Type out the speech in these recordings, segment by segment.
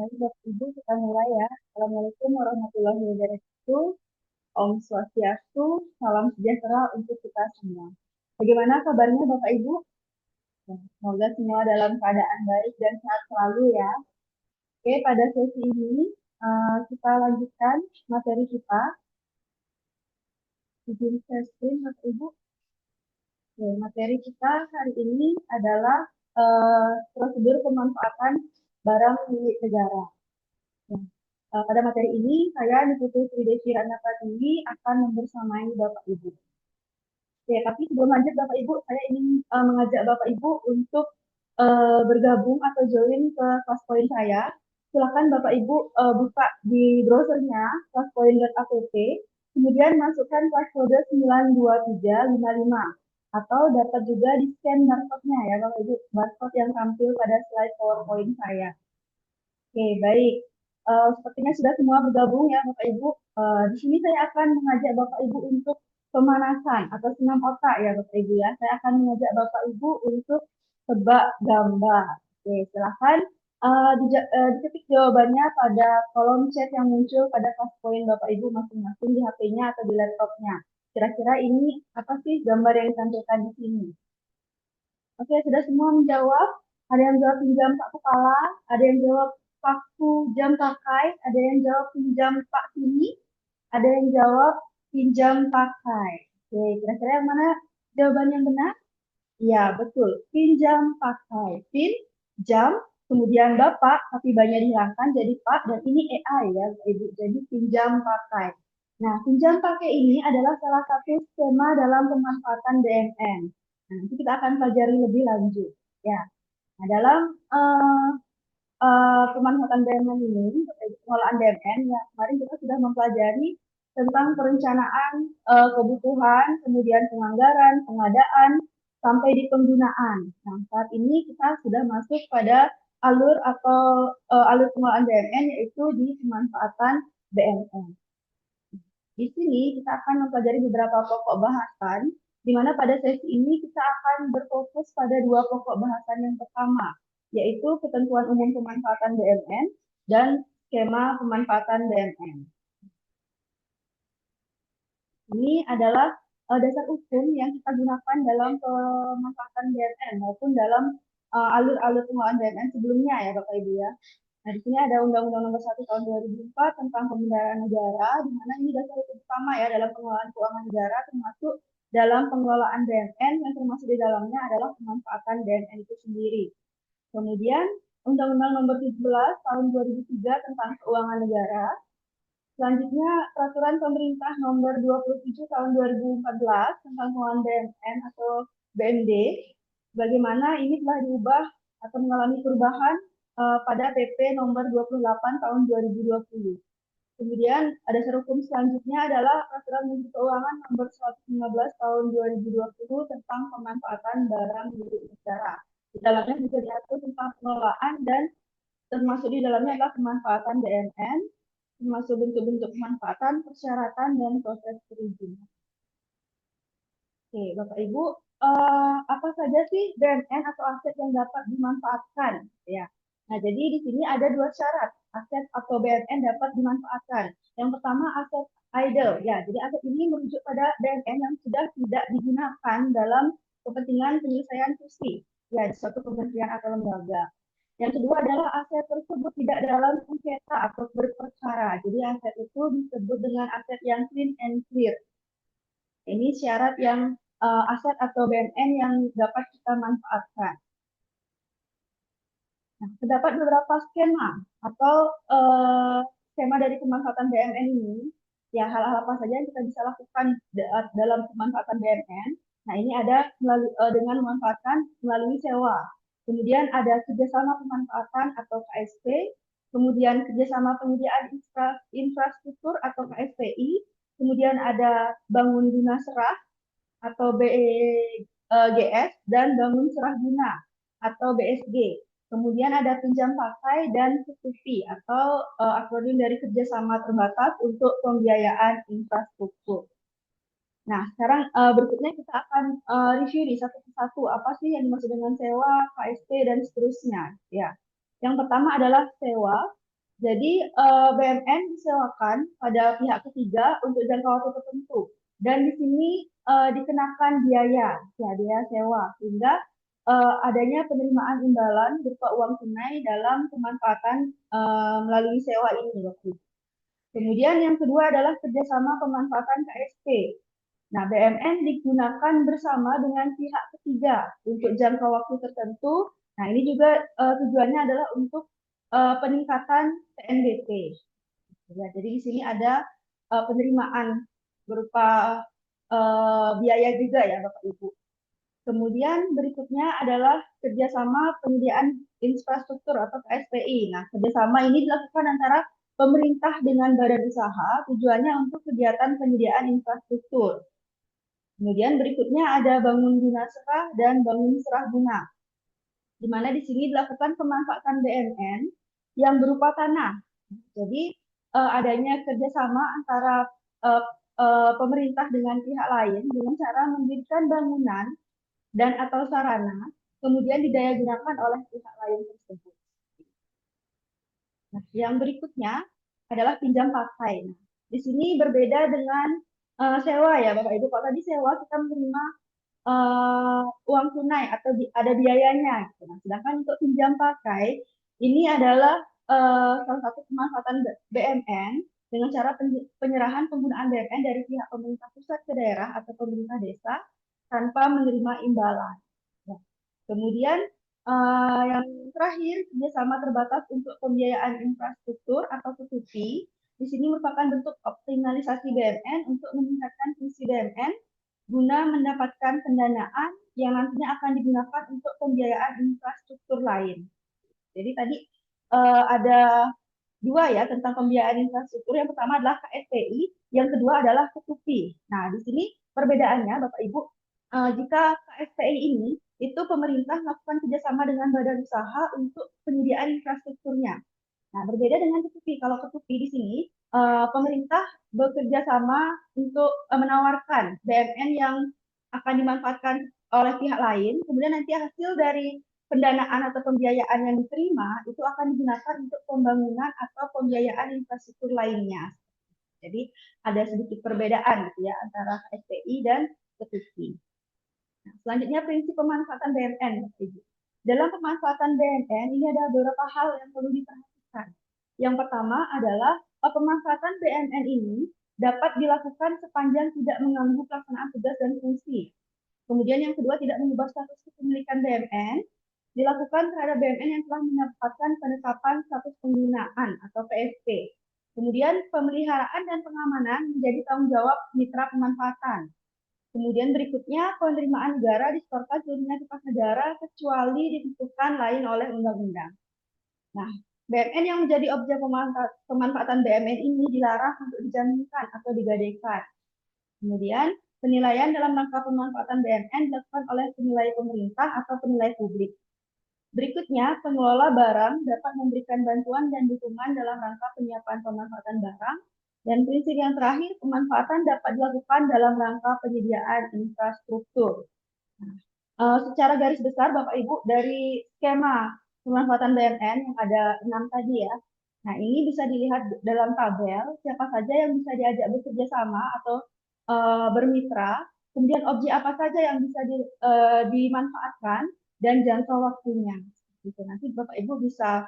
Baik, Bapak Ibu, kita mulai ya. Assalamualaikum warahmatullahi wabarakatuh. Om Swastiastu, salam sejahtera untuk kita semua. Bagaimana kabarnya Bapak Ibu? Ya, semoga semua dalam keadaan baik dan sehat selalu ya. Oke, pada sesi ini kita lanjutkan materi kita. Izin share screen, Bapak Ibu. Oke, materi kita hari ini adalah prosedur pemanfaatan barang milik negara. Ya. Pada materi ini, saya Niputu Sri Desi Ratna Pratiwi akan membersamai Bapak Ibu. Oke, tapi sebelum lanjut Bapak Ibu, saya ingin mengajak Bapak Ibu untuk bergabung atau join ke kelas poin saya. Silakan Bapak Ibu buka di browsernya kelaspoin.app, kemudian masukkan kelas kode 92355 atau dapat juga di scan barcode-nya ya Bapak Ibu, barcode yang tampil pada slide PowerPoint saya. Oke, baik. Sepertinya sudah semua bergabung ya Bapak Ibu. Di sini saya akan mengajak Bapak Ibu untuk pemanasan atau senam otak ya Bapak Ibu ya. Saya akan mengajak Bapak Ibu untuk tebak gambar. Oke, silahkan diketik jawabannya pada kolom chat yang muncul pada kelas poin Bapak Ibu masing-masing di HP-nya atau di laptopnya. Kira-kira ini apa sih gambar yang ditampilkan di sini? Oke, sudah semua menjawab. Ada yang jawab pinjam Pak Kepala, ada yang jawab paku jam pakai, ada yang jawab pinjam Pak Sini, ada yang jawab pinjam pakai. Oke, kira-kira yang mana jawaban yang benar? Iya, betul. Pinjam pakai. Pin, jam, kemudian Bapak, tapi banyak dihilangkan jadi Pak, dan ini AI ya, Ibu. Jadi pinjam pakai. Nah, pinjam pakai ini adalah salah satu skema dalam pemanfaatan BNN. Nah, nanti kita akan pelajari lebih lanjut. Ya, nah, dalam pemanfaatan BNN ini, pengelolaan BNN, ya kemarin kita sudah mempelajari tentang perencanaan kebutuhan, kemudian penganggaran, pengadaan, sampai di penggunaan. Nah, saat ini kita sudah masuk pada alur atau alur pengelolaan BNN, yaitu di pemanfaatan BNN. Di sini kita akan mempelajari beberapa pokok bahasan, di mana pada sesi ini kita akan berfokus pada dua pokok bahasan yang pertama, yaitu ketentuan umum pemanfaatan BNN dan skema pemanfaatan BNN. Ini adalah dasar hukum yang kita gunakan dalam pemanfaatan BNN maupun dalam alur-alur pengelolaan BNN sebelumnya ya Bapak Ibu ya. Nah, di sini ada Undang-Undang Nomor 1 Tahun 2004 tentang Pemeliharaan Negara, di mana ini dasar hukum utama ya dalam pengelolaan keuangan negara, termasuk dalam pengelolaan BNN, yang termasuk di dalamnya adalah pemanfaatan BNN itu sendiri. Kemudian Undang-Undang Nomor 17 Tahun 2003 tentang Keuangan Negara. Selanjutnya Peraturan Pemerintah Nomor 27 Tahun 2014 tentang Keuangan BNN atau BND. Bagaimana ini telah diubah atau mengalami perubahan pada PP nomor 28 tahun 2020. Kemudian ada dasar hukum selanjutnya adalah Peraturan Menteri Keuangan nomor 115 tahun 2020 tentang pemanfaatan barang milik negara. Di dalamnya juga diatur tentang pengelolaan dan termasuk di dalamnya adalah pemanfaatan BNN, termasuk bentuk-bentuk pemanfaatan, persyaratan, dan proses perizinan. Oke, Bapak Ibu, apa saja sih BNN atau aset yang dapat dimanfaatkan? Ya. Nah, jadi di sini ada dua syarat aset atau BNN dapat dimanfaatkan. Yang pertama aset idle, ya. Jadi aset ini merujuk pada BNN yang sudah tidak digunakan dalam kepentingan penyelesaian fungsi, ya, di suatu kementerian atau lembaga. Yang kedua adalah aset tersebut tidak dalam sengketa atau berperkara. Jadi aset itu disebut dengan aset yang clean and clear. Ini syarat yang aset atau BNN yang dapat kita manfaatkan. Nah, terdapat beberapa skema atau skema dari pemanfaatan BNN ini. Ya, hal-hal apa saja yang kita bisa lakukan dalam pemanfaatan BNN. Nah, ini ada dengan memanfaatkan melalui sewa. Kemudian ada kerjasama pemanfaatan atau KSP. Kemudian kerjasama penyediaan infrastruktur atau KSPI. Kemudian ada bangun guna serah atau BEGS dan bangun serah guna atau BSG. Kemudian ada pinjam pakai dan subsidi atau akronim dari kerjasama terbatas untuk pembiayaan infrastruktur. Nah, sekarang berikutnya kita akan review di satu persatu apa sih yang dimaksud dengan sewa, KSP, dan seterusnya. Ya, yang pertama adalah sewa. Jadi BMN disewakan pada pihak ketiga untuk jangka waktu tertentu. Dan di sini dikenakan biaya, ya, biaya sewa, sehingga adanya penerimaan imbalan berupa uang tunai dalam pemanfaatan melalui sewa ini, Bapak Ibu. Kemudian yang kedua adalah kerjasama pemanfaatan KSP. Nah, BMN digunakan bersama dengan pihak ketiga untuk jangka waktu tertentu. Nah, ini juga tujuannya adalah untuk peningkatan PNBP. Ya, jadi di sini ada penerimaan berupa biaya juga ya, Bapak Ibu. Kemudian berikutnya adalah kerjasama penyediaan infrastruktur atau KSPI. Nah, kerjasama ini dilakukan antara pemerintah dengan badan usaha, tujuannya untuk kegiatan penyediaan infrastruktur. Kemudian berikutnya ada bangun guna serah dan bangun serah guna, di mana di sini dilakukan pemanfaatan BMN yang berupa tanah. Jadi adanya kerjasama antara eh, pemerintah dengan pihak lain dengan cara mendirikan bangunan dan atau sarana, kemudian didaya gunakan oleh pihak lain tersebut. Nah, yang berikutnya adalah pinjam pakai. Nah, di sini berbeda dengan sewa ya Bapak Ibu. Kalau tadi sewa kita menerima uang tunai atau ada biayanya, gitu. Nah, sedangkan untuk pinjam pakai ini adalah salah satu pemanfaatan BMN dengan cara penyerahan penggunaan BMN dari pihak pemerintah pusat ke daerah atau pemerintah desa tanpa menerima imbalan. Ya. Kemudian yang terakhir, kerjasama terbatas untuk pembiayaan infrastruktur atau P2P. Di sini merupakan bentuk optimalisasi BMN untuk meningkatkan fungsi BMN guna mendapatkan pendanaan yang nantinya akan digunakan untuk pembiayaan infrastruktur lain. Jadi tadi ada dua ya tentang pembiayaan infrastruktur. Yang pertama adalah KSPI, yang kedua adalah P2P. Nah, di sini perbedaannya Bapak Ibu, jika KSPI ini itu pemerintah melakukan kerjasama dengan badan usaha untuk penyediaan infrastrukturnya. Nah, berbeda dengan P2P. Kalau P2P di sini pemerintah bekerja sama untuk menawarkan BMN yang akan dimanfaatkan oleh pihak lain, kemudian nanti hasil dari pendanaan atau pembiayaan yang diterima itu akan digunakan untuk pembangunan atau pembiayaan infrastruktur lainnya. Jadi ada sedikit perbedaan gitu ya antara SPI dan P2P. Nah, selanjutnya prinsip pemanfaatan BMN. Dalam pemanfaatan BMN ini ada beberapa hal yang perlu diperhatikan. Yang pertama adalah pemanfaatan BMN ini dapat dilakukan sepanjang tidak mengganggu pelaksanaan tugas dan fungsi. Kemudian yang kedua, tidak mengubah status kepemilikan BMN, dilakukan terhadap BMN yang telah mendapatkan penetapan status penggunaan atau PSP. Kemudian pemeliharaan dan pengamanan menjadi tanggung jawab mitra pemanfaatan. Kemudian berikutnya, penerimaan negara disetorkan seluruhnya kepada negara kecuali ditentukan lain oleh undang-undang. Nah, BMN yang menjadi objek pemanfaatan BMN ini dilarang untuk dijaminkan atau digadaikan. Kemudian, penilaian dalam rangka pemanfaatan BMN dilakukan oleh penilai pemerintah atau penilai publik. Berikutnya, pengelola barang dapat memberikan bantuan dan dukungan dalam rangka penyiapan pemanfaatan barang. Dan prinsip yang terakhir, pemanfaatan dapat dilakukan dalam rangka penyediaan infrastruktur. Nah, secara garis besar, Bapak Ibu, dari skema pemanfaatan BMN yang ada 6 tadi ya. Nah, ini bisa dilihat dalam tabel siapa saja yang bisa diajak bekerja sama atau bermitra, kemudian objek apa saja yang bisa dimanfaatkan dan jangka waktunya. Gitu. Nanti Bapak Ibu bisa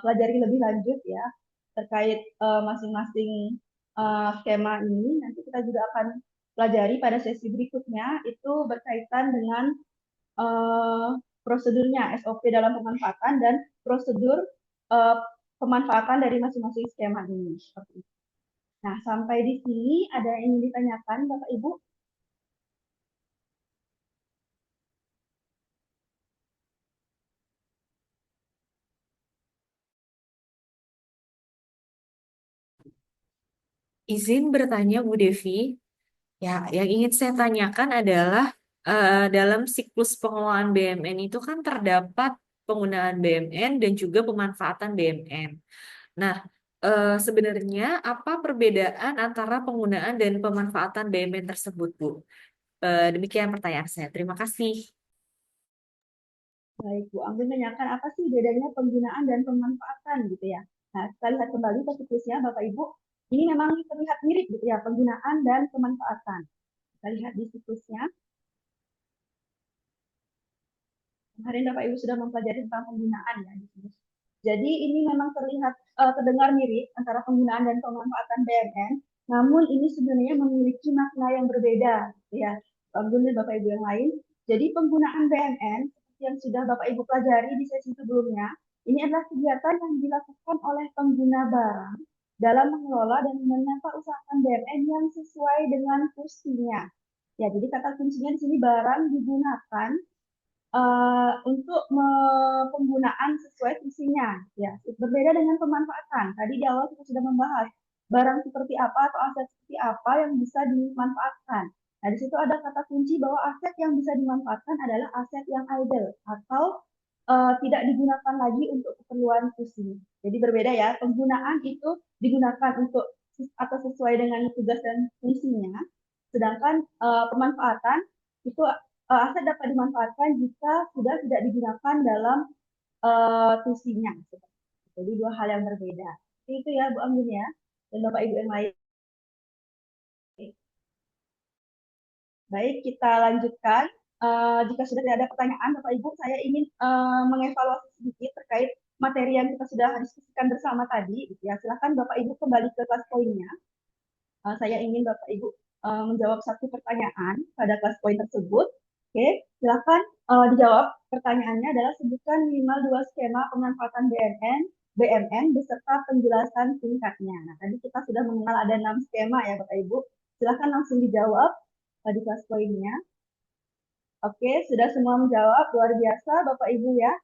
pelajari lebih lanjut ya terkait masing-masing skema ini. Nanti kita juga akan pelajari pada sesi berikutnya itu berkaitan dengan uh, prosedurnya SOP dalam pemanfaatan dan prosedur uh, pemanfaatan dari masing-masing skema ini. Seperti itu. Nah, sampai di sini ada yang ingin ditanyakan, Bapak Ibu? Izin bertanya, Bu Devi. Ya, yang ingin saya tanyakan adalah dalam siklus pengelolaan BMN itu kan terdapat penggunaan BMN dan juga pemanfaatan BMN. Nah, sebenarnya apa perbedaan antara penggunaan dan pemanfaatan BMN tersebut, Bu? Demikian pertanyaan saya. Terima kasih. Baik, Bu Anggun menanyakan apa sih bedanya penggunaan dan pemanfaatan gitu ya. Nah, kita lihat kembali ke siklusnya Bapak Ibu. Ini memang terlihat mirip gitu ya, penggunaan dan pemanfaatan. Kita lihat di siklusnya. Kemarin Bapak Ibu sudah mempelajari tentang penggunaan ya di sini. Jadi ini memang terlihat terdengar mirip antara penggunaan dan pemanfaatan BMN, namun ini sebenarnya memiliki makna yang berbeda ya. Guna Bapak Ibu yang lain. Jadi penggunaan BMN seperti yang sudah Bapak Ibu pelajari di sesi sebelumnya, ini adalah kegiatan yang dilakukan oleh pengguna barang dalam mengelola dan menata usahakan BMN yang sesuai dengan fungsinya. Ya, jadi kata kuncinya di sini barang digunakan untuk penggunaan sesuai fungsinya. Ya, berbeda dengan pemanfaatan. Tadi di awal kita sudah membahas barang seperti apa atau aset seperti apa yang bisa dimanfaatkan. Nah, di situ ada kata kunci bahwa aset yang bisa dimanfaatkan adalah aset yang idle atau tidak digunakan lagi untuk keperluan fungsi. Jadi berbeda ya, penggunaan itu digunakan untuk atau sesuai dengan tugas dan fungsinya, sedangkan pemanfaatan itu aset dapat dimanfaatkan jika sudah tidak digunakan dalam fungsinya. Jadi dua hal yang berbeda. Itu ya Bu Anggun ya, dan Bapak Ibu yang lain. Baik, kita lanjutkan. Jika sudah tidak ada pertanyaan, Bapak Ibu, saya ingin mengevaluasi sedikit terkait materi yang kita sudah diskusikan bersama tadi. Gitu ya. Silakan Bapak Ibu kembali ke kelas poinnya. Saya ingin Bapak Ibu menjawab satu pertanyaan pada kelas poin tersebut. Oke, silakan dijawab. Pertanyaannya adalah sebutkan minimal dua skema pemanfaatan BMN beserta penjelasan singkatnya. Nah, tadi kita sudah mengenal ada 6 skema ya Bapak Ibu. Silakan langsung dijawab di kelas poinnya. Oke, sudah semua menjawab. Luar biasa Bapak Ibu ya.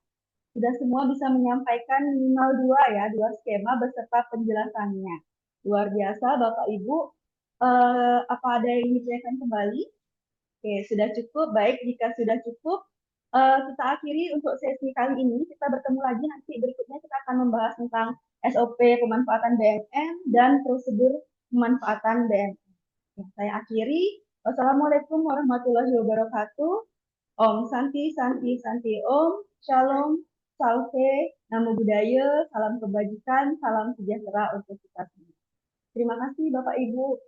Sudah semua bisa menyampaikan minimal dua ya, dua skema beserta penjelasannya. Luar biasa Bapak Ibu. Apa ada yang ditanyakan kembali? Oke, sudah cukup. Baik, jika sudah cukup, kita akhiri untuk sesi kali ini. Kita bertemu lagi nanti berikutnya kita akan membahas tentang SOP pemanfaatan BMN dan prosedur pemanfaatan BMN. Ya, saya akhiri. Wassalamualaikum warahmatullahi wabarakatuh. Om Santi, Santi, Santi Om. Shalom, Salve, Namo Buddhaya, salam kebajikan, salam sejahtera untuk kita semua. Terima kasih Bapak Ibu.